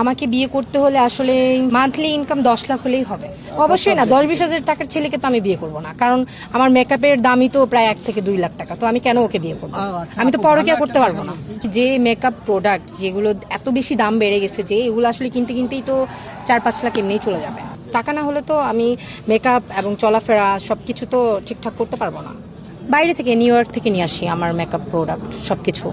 আমাকে বিয়ে করতে হলে আসলে মান্থলি ইনকাম 10 লাখ হলেই হবে। অবশ্যই না, 10-20 হাজার টাকার ছেলেকে তো আমি বিয়ে করব না, কারণ আমার মেকআপের দামই তো প্রায় 1 থেকে 2 লাখ টাকা। তো আমি কেন ওকে বিয়ে করব? আমি তো পরকীয়া করতে পারবো না। যে মেকআপ প্রোডাক্ট যেগুলো এত বেশি দাম বেড়ে গেছে, যে এগুলো আসলে কিনতেই তো 4-5 লাখ এমনিই চলে যাবে। টাকা না হলে তো আমি মেকআপ এবং চলাফেরা সব কিছু তো ঠিকঠাক করতে পারবো না। বাইরে থেকে, নিউ ইয়র্ক থেকে নিয়ে আসি আমার মেকআপ প্রোডাক্ট সব কিছু।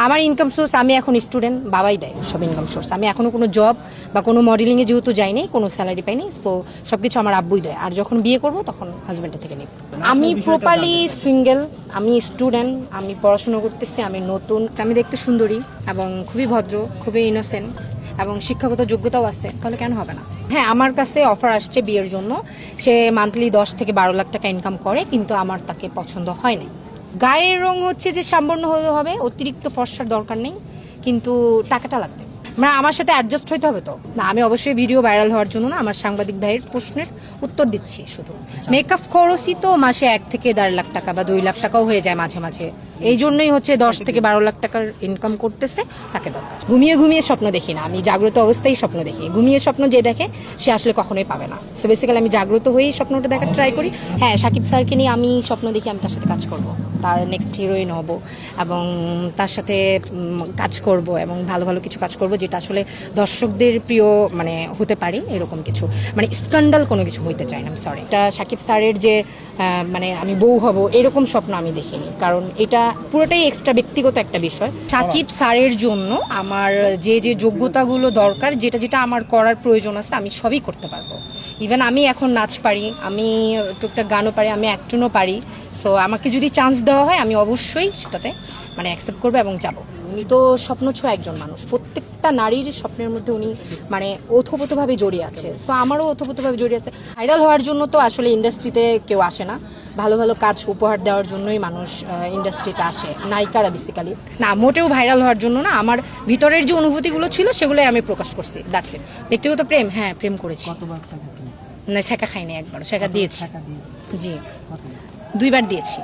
আমার ইনকাম সোর্স, আমি এখন স্টুডেন্ট, বাবাই দেয় সব ইনকাম সোর্স। আমি এখনও কোনো জব বা কোনো মডেলিংয়ে যেহেতু যাইনি, কোনো স্যালারি পাইনি, তো সব কিছু আমার আব্বুই দেয়। আর যখন বিয়ে করব তখন হাজব্যান্ডের থেকে নিব। আমি প্রপারলি সিঙ্গেল, আমি স্টুডেন্ট, আমি পড়াশোনা করতেছি, আমি নতুন। আমি দেখতে সুন্দরী এবং খুবই ভদ্র, খুবই ইনোসেন্ট এবং শিক্ষাগত যোগ্যতাও আছে, তাহলে কেন হবে না? হ্যাঁ, আমার কাছে অফার আসছে বিয়ের জন্য। সে মান্থলি 10 থেকে 12 লাখ টাকা ইনকাম করে, কিন্তু আমার তাকে পছন্দ হয় না। গায়ের রং হচ্ছে যে সাম্বর্ণ হতে হবে, অতিরিক্ত ফর্সার দরকার নেই, কিন্তু টাকাটা লাগবে। মানে আমার সাথে অ্যাডজাস্ট হইতে হবে তো না। আমি অবশ্যই ভিডিও ভাইরাল হওয়ার জন্য না, আমার সাংবাদিক ভাইয়ের প্রশ্নের উত্তর দিচ্ছি শুধু। মেকআপ খরচই তো মাসে 1 থেকে 1.5 লাখ টাকা বা 2 লাখ টাকাও হয়ে যায় মাঝে মাঝে। এই জন্যই হচ্ছে 10 থেকে 12 লাখ টাকার ইনকাম করতেছে, তাকে দরকার। ঘুমিয়ে স্বপ্ন দেখি না, আমি জাগ্রত অবস্থায় স্বপ্ন দেখি। ঘুমিয়ে স্বপ্ন যে দেখে সে আসলে কখনোই পাবে না। সো বেসিক্যালি আমি জাগ্রত হয়েই স্বপ্নটা দেখার ট্রাই করি। হ্যাঁ, সাকিব স্যারকে নিয়ে আমি স্বপ্ন দেখি আমি তার সাথে কাজ করব, তার নেক্সট হিরোইন হব এবং তার সাথে কাজ করব এবং ভালো ভালো কিছু কাজ করব, যেটা আসলে দর্শকদের প্রিয় মানে হতে পারে, এরকম কিছু। মানে স্ক্যান্ডাল কোনো কিছু হইতে চাই না, আমি সরি। এটা সাকিব স্যারের যে মানে আমি বউ হব এরকম স্বপ্ন আমি দেখিনি, কারণ এটা পুরোটাই এক্সট্রা ব্যক্তিগত একটা বিষয়। সাকিব স্যারের জন্য আমার যে যে যোগ্যতাগুলো দরকার, যেটা যেটা আমার করার প্রয়োজন আছে, আমি সবই করতে পারবো। ইভেন আমি এখন নাচ পারি, আমি টুকটাক গানও পারি, আমি অ্যাক্টিংও পারি। সো আমাকে যদি চান্স দেওয়া হয় আমি অবশ্যই সেটাতে মানে অ্যাকসেপ্ট করবো এবং যাব। উনি তো স্বপ্ন ছোঁয়া একজন মানুষ, প্রত্যেকটা নারীর স্বপ্নের মধ্যে উনি মানে ওতপ্রোতভাবে জড়িয়ে আছে। সো আমারও ওতপ্রোতভাবে জড়িয়ে আছে। ভাইরাল হওয়ার জন্য তো আসলে ইন্ডাস্ট্রিতে কেউ আসে না, ভালো ভালো কাজ উপহার দেওয়ার জন্যই মানুষ ইন্ডাস্ট্রিতে আসে, নায়িকারা বেসিক্যালি। না, মোটেও ভাইরাল হওয়ার জন্য না, আমার ভিতরের যে অনুভূতিগুলো ছিল সেগুলোই আমি প্রকাশ করছি, দ্যাটস ইট। ব্যক্তিগত প্রেম, হ্যাঁ প্রেম করেছি। না, শেখা খাইনি, একবার শেখা দিয়েছি। জি, 2বার দিয়েছি।